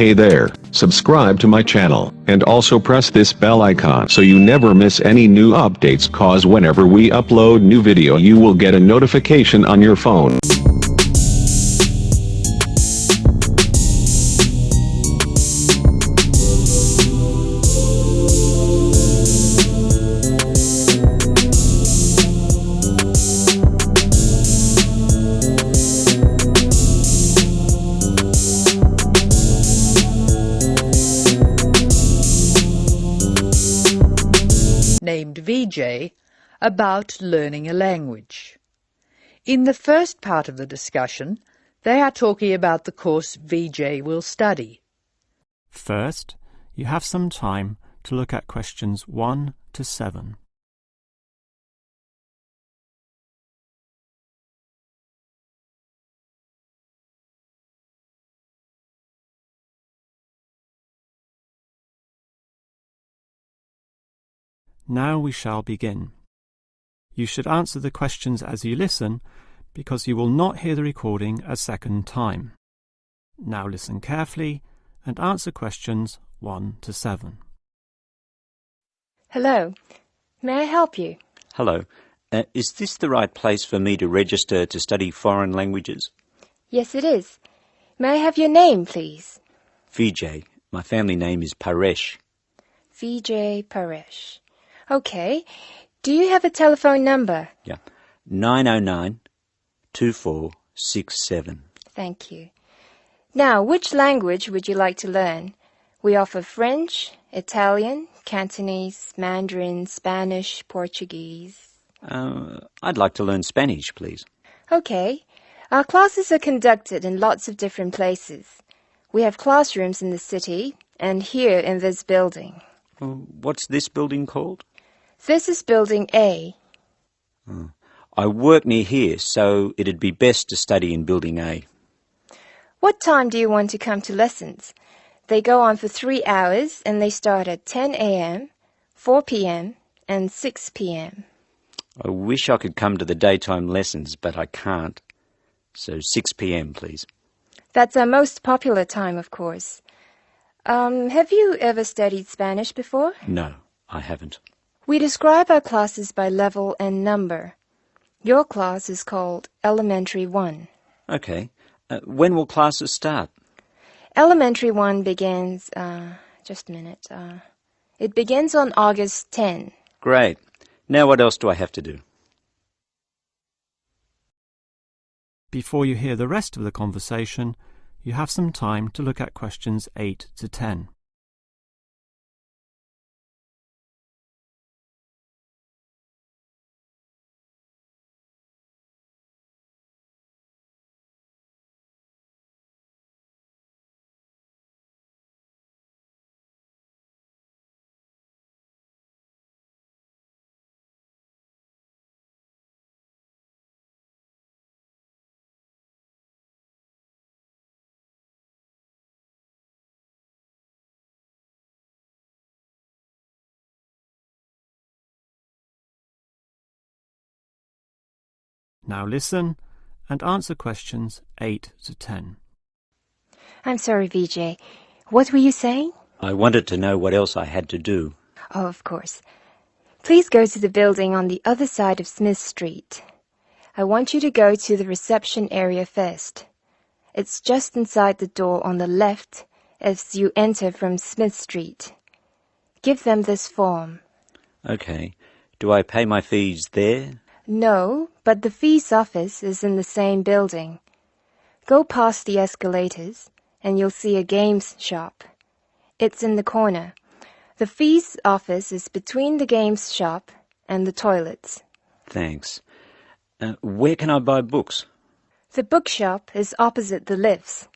Hey there, subscribe to my channel, and also press this bell icon so you never miss any new updates, cause whenever we upload new video you will get a notification on your phone. Named VJ about learning a language. In the first part of the discussion, they are talking about the course VJ will study. First, you have some time to look at questions 1 to 7. Now we shall begin. You should answer the questions as you listen, because you will not hear the recording a second time. Now listen carefully and answer questions 1 to 7. Hello. May I help you? Hello. Is this the right place for me to register to study foreign languages? Yes, it is. May I have your name, please? Vijay. My family name is Paresh. Vijay Paresh. Okay. Do you have a telephone number? Yeah. 909-2467. Thank you. Now, which language would you like to learn? We offer French, Italian, Cantonese, Mandarin, Spanish, Portuguese. I'd like to learn Spanish, please. Okay. Our classes are conducted in lots of different places. We have classrooms in the city and here in this building. What's this building called? This is Building A. I work near here, so it'd be best to study in Building A. What time do you want to come to lessons? They go on for 3 hours and they start at 10 a.m., 4 p.m. and 6 p.m. I wish I could come to the daytime lessons, but I can't. So 6 p.m, please. That's our most popular time, of course. Have you ever studied Spanish before? No, I haven't. We describe our classes by level and number. Your class is called Elementary 1. Okay. When will classes start? Elementary 1 begins, just a minute, it begins on August 10. Great. Now what else do I have to do? Before you hear the rest of the conversation, you have some time to look at questions 8 to 10. Now listen and answer questions 8 to 10. I'm sorry, Vijay. What were you saying? I wanted to know what else I had to do. Oh, of course. Please go to the building on the other side of Smith Street. I want you to go to the reception area first. It's just inside the door on the left as you enter from Smith Street. Give them this form. Okay. Do I pay my fees there? No, but the fees office is in the same building. Go past the escalators and you'll see a games shop. It's in the corner. The fees office is between the games shop and the toilets. Thanks. Where can I buy books? The bookshop is opposite the lifts.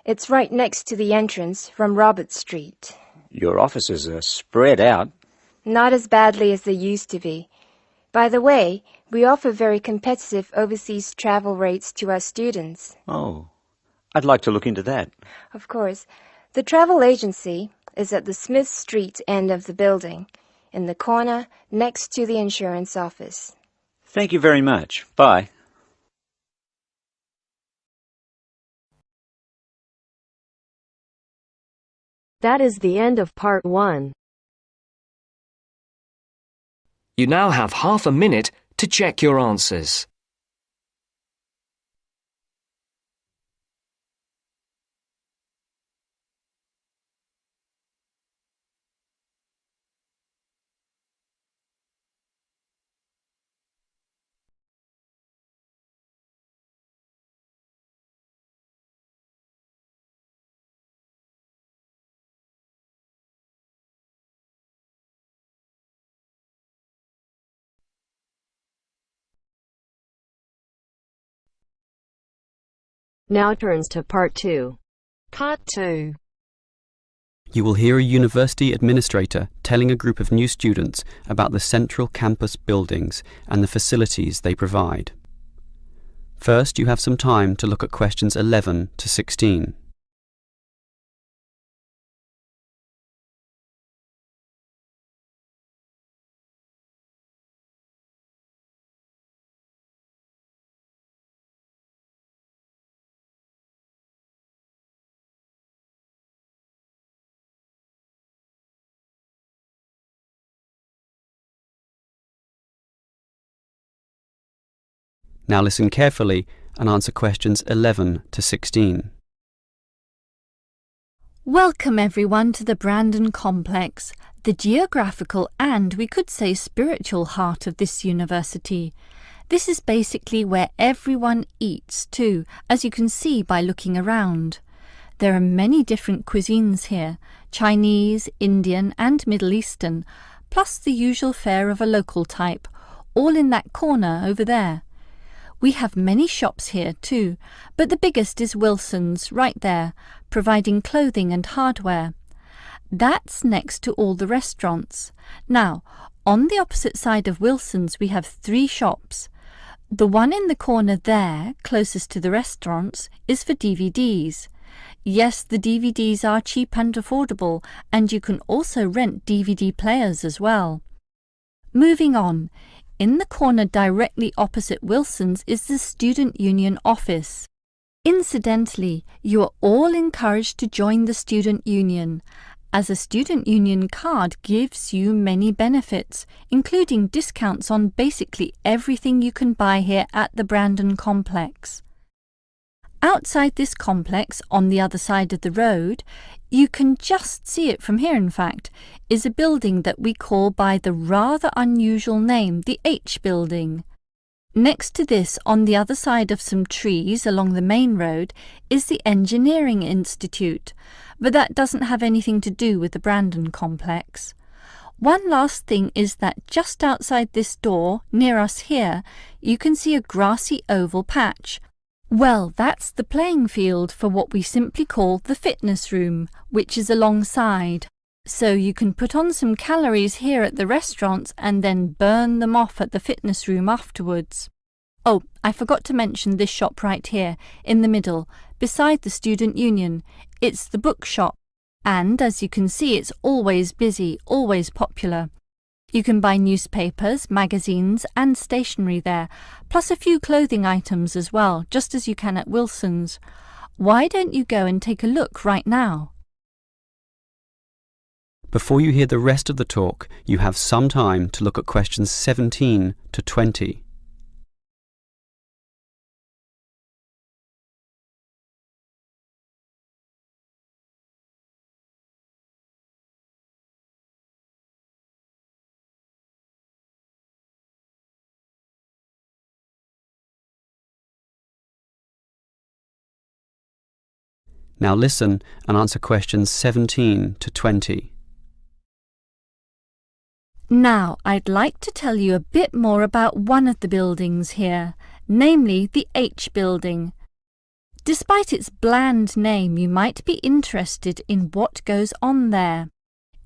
It's right next to the entrance from Robert Street. Your offices are spread out. Not as badly as they used to be. By the way, we offer very competitive overseas travel rates to our students. Oh, I'd like to look into that. Of course. The travel agency is at the Smith Street end of the building, in the corner next to the insurance office. Thank you very much. Bye. That is the end of part 1. You now have half a minute to check your answers. Now turns to part 2. Part 2. You will hear a university administrator telling a group of new students about the central campus buildings and the facilities they provide. First, you have some time to look at questions 11 to 16. Now listen carefully and answer questions 11 to 16. Welcome everyone to the Brandon Complex, the geographical and we could say spiritual heart of this university. This is basically where everyone eats too, as you can see by looking around. There are many different cuisines here, Chinese, Indian and Middle Eastern, plus the usual fare of a local type, all in that corner over there. We have many shops here too, but the biggest is Wilson's right there, providing clothing and hardware. That's next to all the restaurants. Now, on the opposite side of Wilson's we have 3 shops. The one in the corner there, closest to the restaurants, is for DVDs. Yes, the DVDs are cheap and affordable, and you can also rent DVD players as well. Moving on. In the corner directly opposite Wilson's is the Student Union office. Incidentally, you are all encouraged to join the Student Union, as a Student Union card gives you many benefits, including discounts on basically everything you can buy here at the Brandon Complex. Outside this complex, on the other side of the road, you can just see it from here in fact, is a building that we call by the rather unusual name, the H Building. Next to this, on the other side of some trees along the main road, is the Engineering Institute, but that doesn't have anything to do with the Brandon Complex. One last thing is that just outside this door, near us here, you can see a grassy oval patch. Well, that's the playing field for what we simply call the fitness room, which is alongside. So you can put on some calories here at the restaurants and then burn them off at the fitness room afterwards. Oh, I forgot to mention this shop right here, in the middle, beside the Student Union. It's the bookshop. And as you can see, it's always busy, always popular. You can buy newspapers, magazines and stationery there, plus a few clothing items as well, just as you can at Wilson's. Why don't you go and take a look right now? Before you hear the rest of the talk, you have some time to look at questions 17 to 20. Now listen and answer questions 17 to 20. Now, I'd like to tell you a bit more about one of the buildings here, namely the H Building. Despite its bland name, you might be interested in what goes on there.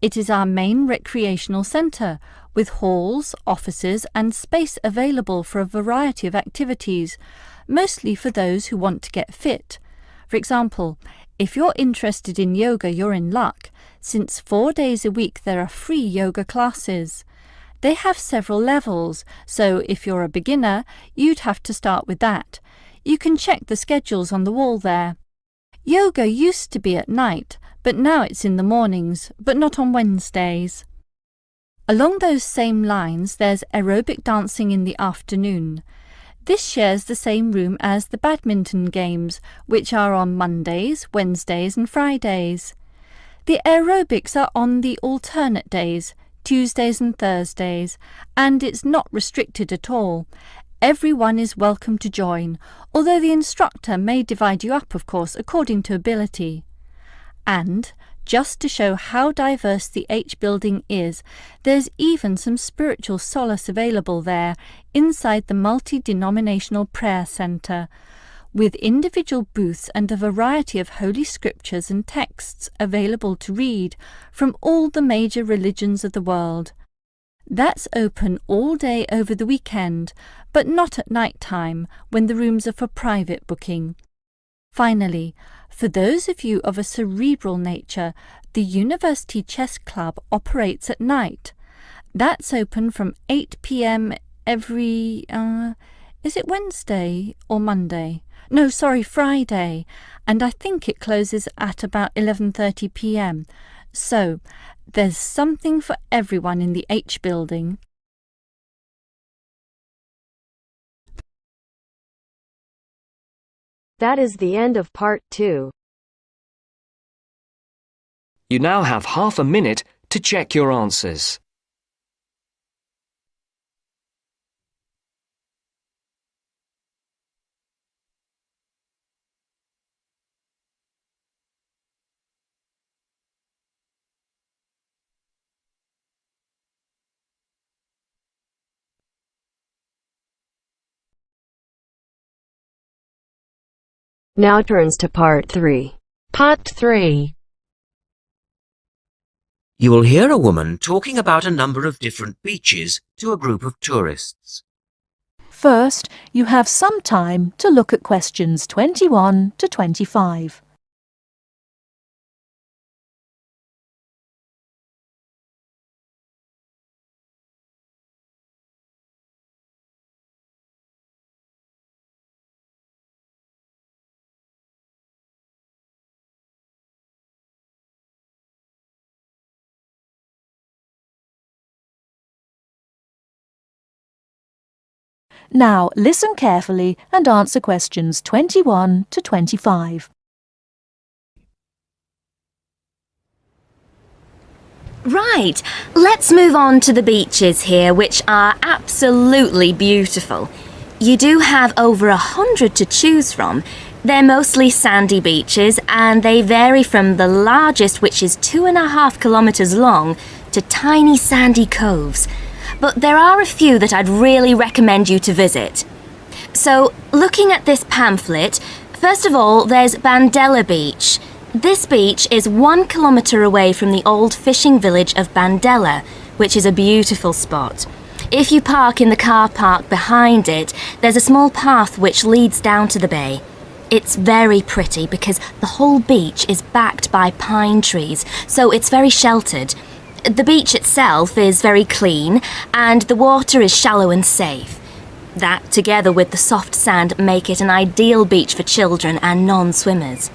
It is our main recreational centre, with halls, offices and space available for a variety of activities, mostly for those who want to get fit. For example, if you're interested in yoga, you're in luck, since 4 days a week there are free yoga classes. They have several levels, so if you're a beginner, you'd have to start with that. You can check the schedules on the wall there. Yoga used to be at night, but now it's in the mornings, but not on Wednesdays. Along those same lines, there's aerobic dancing in the afternoon. This shares the same room as the badminton games, which are on Mondays, Wednesdays and Fridays. The aerobics are on the alternate days, Tuesdays and Thursdays, and it's not restricted at all. Everyone is welcome to join, although the instructor may divide you up, of course, according to ability. And, just to show how diverse the H building is, there's even some spiritual solace available there, inside the multi-denominational prayer centre, with individual booths and a variety of holy scriptures and texts available to read from all the major religions of the world. That's open all day over the weekend, but not at night time, when the rooms are for private booking. Finally, for those of you of a cerebral nature, the University Chess Club operates at night. That's open from 8 p.m. every... is it Wednesday or Monday? No, sorry, Friday. And I think it closes at about 11:30 p.m. So, there's something for everyone in the H building. That is the end of part 2. You now have half a minute to check your answers. Now turns to part 3. Part 3. You will hear a woman talking about a number of different beaches to a group of tourists. First, you have some time to look at questions 21 to 25. Now, listen carefully and answer questions 21 to 25. Right, let's move on to the beaches here, which are absolutely beautiful. You do have over 100 to choose from. They're mostly sandy beaches, and they vary from the largest, which is 2.5 kilometres long, to tiny sandy coves. But there are a few that I'd really recommend you to visit. So, looking at this pamphlet, first of all, there's Bandela Beach. This beach is 1 kilometre away from the old fishing village of Bandela, which is a beautiful spot. If you park in the car park behind it, there's a small path which leads down to the bay. It's very pretty because the whole beach is backed by pine trees, so it's very sheltered. The beach itself is very clean, and the water is shallow and safe. That, together with the soft sand, make it an ideal beach for children and non-swimmers.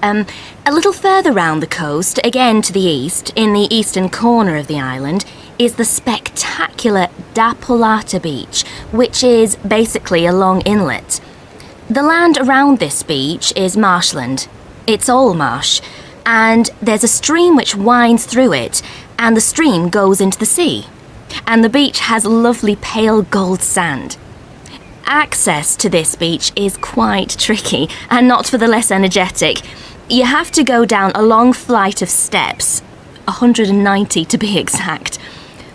A little further round the coast, again to the east, in the eastern corner of the island, is the spectacular Da Polata Beach, which is basically a long inlet. The land around this beach is marshland. It's all marsh, and there's a stream which winds through it, and the stream goes into the sea. And the beach has lovely pale gold sand. Access to this beach is quite tricky, and not for the less energetic. You have to go down a long flight of steps, 190 to be exact.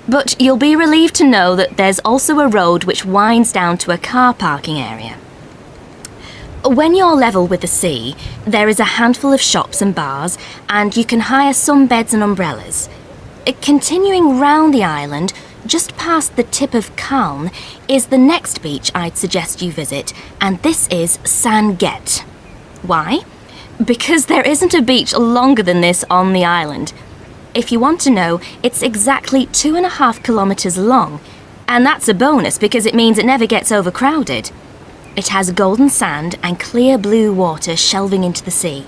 But you'll be relieved to know that there's also a road which winds down to a car parking area. When you're level with the sea, there is a handful of shops and bars, and you can hire some beds and umbrellas. Continuing round the island, just past the tip of Calne, is the next beach I'd suggest you visit, and this is Sanget. Why? Because there isn't a beach longer than this on the island. If you want to know, it's exactly 2.5 kilometres long, and that's a bonus because it means it never gets overcrowded. It has golden sand and clear blue water shelving into the sea.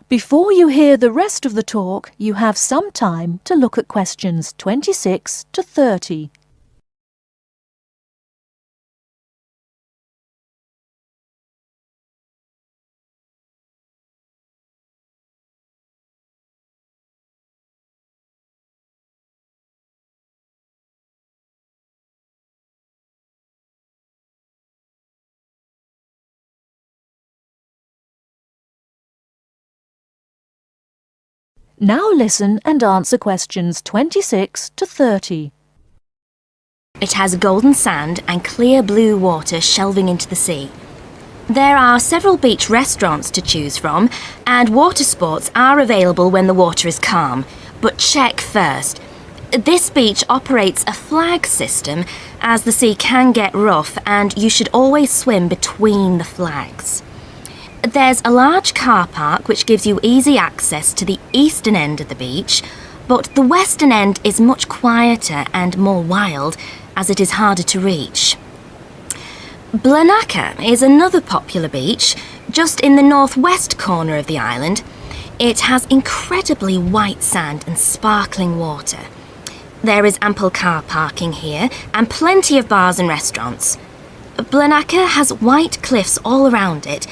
Before you hear the rest of the talk, you have some time to look at questions 26 to 30. Now listen and answer questions 26 to 30. It has golden sand and clear blue water shelving into the sea. There are several beach restaurants to choose from, and water sports are available when the water is calm. But check first. This beach operates a flag system, as the sea can get rough and you should always swim between the flags. There's a large car park which gives you easy access to the eastern end of the beach, but the western end is much quieter and more wild, as it is harder to reach. Blanaka is another popular beach, just in the northwest corner of the island. It has incredibly white sand and sparkling water. There is ample car parking here and plenty of bars and restaurants. Blanaka has white cliffs all around it,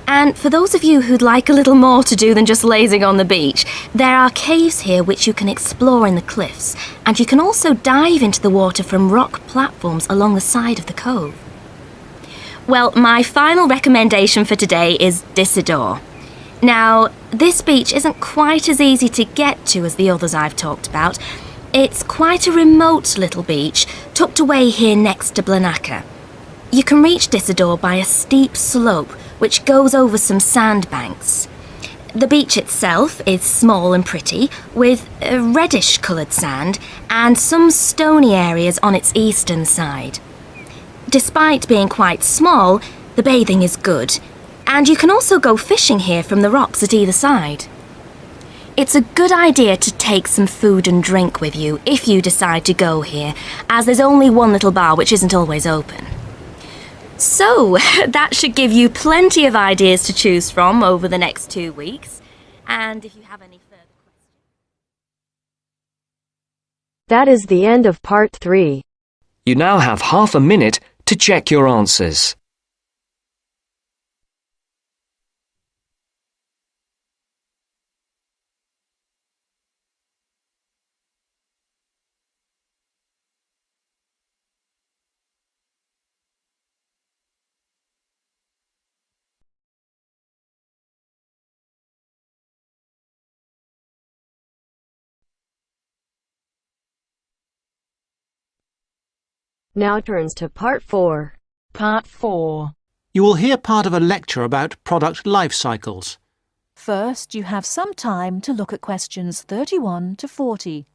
and for those of you who'd like a little more to do than just lazing on the beach, there are caves here which you can explore in the cliffs, and you can also dive into the water from rock platforms along the side of the cove. Well, my final recommendation for today is Disador. Now, this beach isn't quite as easy to get to as the others I've talked about. It's quite a remote little beach, tucked away here next to Blanaka. You can reach Disador by a steep slope which goes over some sandbanks. The beach itself is small and pretty, with reddish-coloured sand and some stony areas on its eastern side. Despite being quite small, the bathing is good, and you can also go fishing here from the rocks at either side. It's a good idea to take some food and drink with you if you decide to go here, as there's only one little bar which isn't always open. So, that should give you plenty of ideas to choose from over the next 2 weeks. And if you have any further questions... That is the end of part 3. You now have half a minute to check your answers. Now turns to part 4. Part 4. You will hear part of a lecture about product life cycles. First, you have some time to look at questions 31 to 40.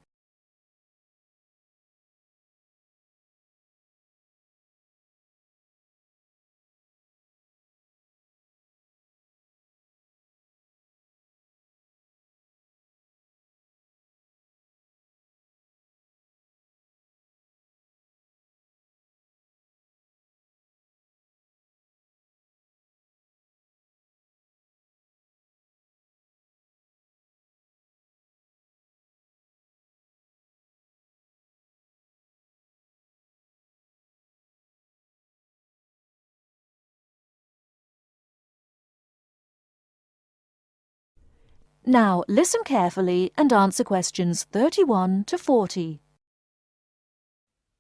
Now listen carefully and answer questions 31 to 40.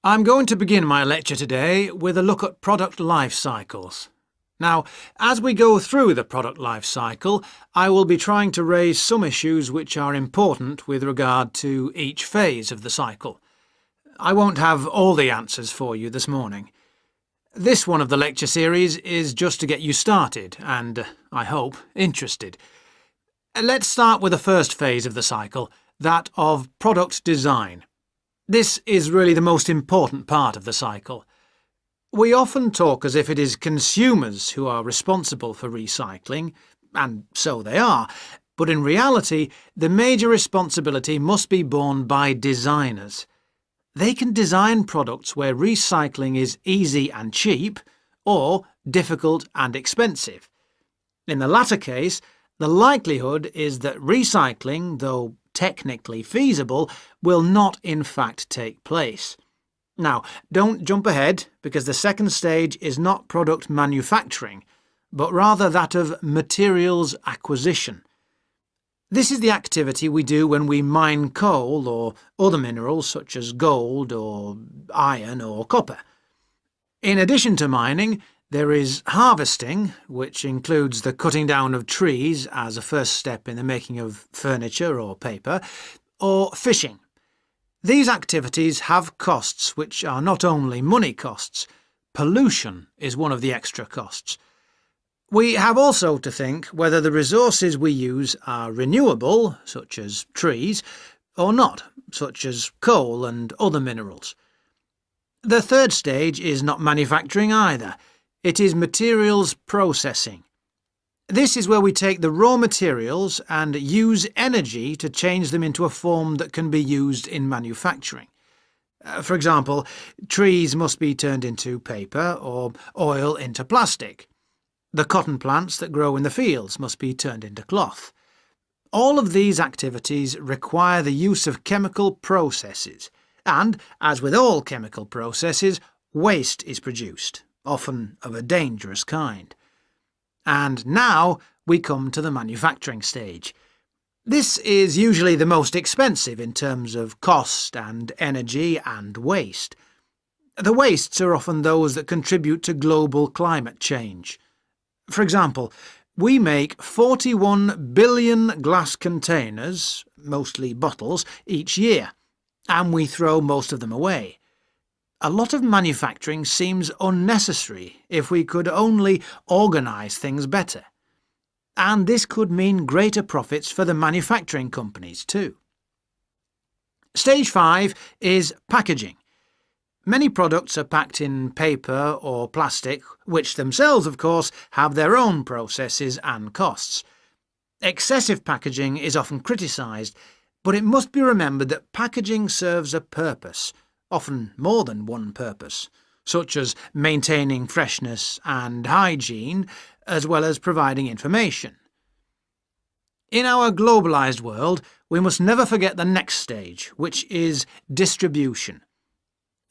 I'm going to begin my lecture today with a look at product life cycles. Now, as we go through the product life cycle, I will be trying to raise some issues which are important with regard to each phase of the cycle. I won't have all the answers for you this morning. This one of the lecture series is just to get you started and, I hope, interested. Let's start with the first phase of the cycle, that of product design. This is really the most important part of the cycle. We often talk as if it is consumers who are responsible for recycling, and so they are, but in reality, the major responsibility must be borne by designers. They can design products where recycling is easy and cheap, or difficult and expensive. In the latter case, The likelihood is that recycling, though technically feasible, will not in fact take place. Now, don't jump ahead, because the second stage is not product manufacturing, but rather that of materials acquisition. This is the activity we do when we mine coal or other minerals such as gold or iron or copper. In addition to mining, there is harvesting, which includes the cutting down of trees as a first step in the making of furniture or paper, or fishing. These activities have costs which are not only money costs. Pollution is one of the extra costs. We have also to think whether the resources we use are renewable, such as trees, or not, such as coal and other minerals. The third stage is not manufacturing either. It is materials processing. This is where we take the raw materials and use energy to change them into a form that can be used in manufacturing. For example, trees must be turned into paper or oil into plastic. The cotton plants that grow in the fields must be turned into cloth. All of these activities require the use of chemical processes, and, as with all chemical processes, waste is produced, often of a dangerous kind. And now we come to the manufacturing stage. This is usually the most expensive in terms of cost and energy and waste. The wastes are often those that contribute to global climate change. For example, we make 41 billion glass containers, mostly bottles, each year, and we throw most of them away. A lot of manufacturing seems unnecessary if we could only organise things better. And this could mean greater profits for the manufacturing companies too. Stage 5 is packaging. Many products are packed in paper or plastic, which themselves, of course, have their own processes and costs. Excessive packaging is often criticised, but it must be remembered that packaging serves a purpose, often more than one purpose, such as maintaining freshness and hygiene, as well as providing information. In our globalised world, we must never forget the next stage, which is distribution.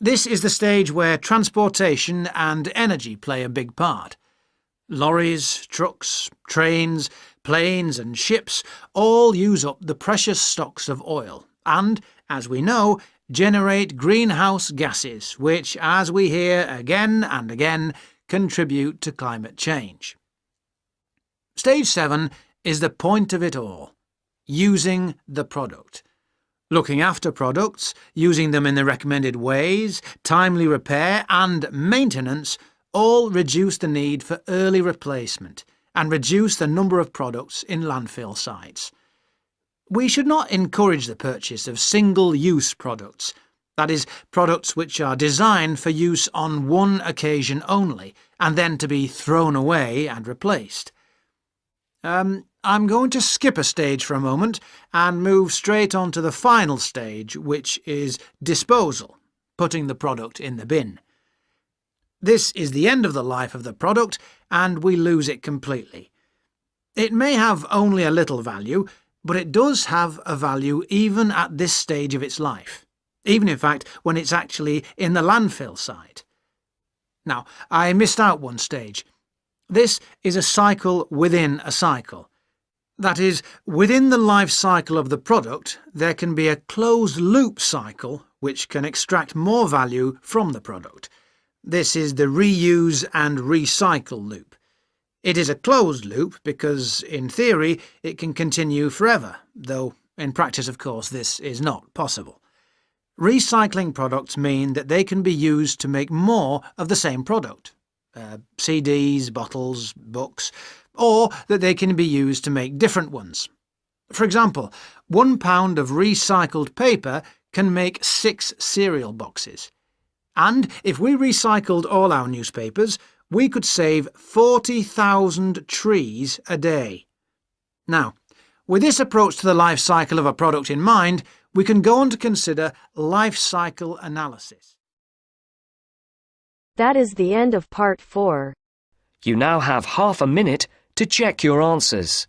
This is the stage where transportation and energy play a big part. Lorries, trucks, trains, planes and ships all use up the precious stocks of oil and, as we know, generate greenhouse gases, which, as we hear again and again, contribute to climate change. Stage 7 is the point of it all, using the product. Looking after products, using them in the recommended ways, timely repair and maintenance all reduce the need for early replacement and reduce the number of products in landfill sites. We should not encourage the purchase of single-use products, that is, products which are designed for use on one occasion only and then to be thrown away and replaced. I'm going to skip a stage for a moment and move straight on to the final stage, which is disposal, putting the product in the bin. This is the end of the life of the product, and we lose it completely. It may have only a little value, but it does have a value even at this stage of its life, even in fact when it's actually in the landfill site. Now, I missed out one stage. This is a cycle within a cycle. That is, within the life cycle of the product, there can be a closed-loop cycle which can extract more value from the product. This is the reuse and recycle loop. It is a closed loop because, in theory, it can continue forever, though in practice, of course, this is not possible. Recycling products mean that they can be used to make more of the same product. CDs, bottles, books, or that they can be used to make different ones. For example, 1 pound of recycled paper can make 6 cereal boxes. And if we recycled all our newspapers, we could save 40,000 trees a day. Now, with this approach to the life cycle of a product in mind, we can go on to consider life cycle analysis. That is the end of part 4. You now have half a minute to check your answers.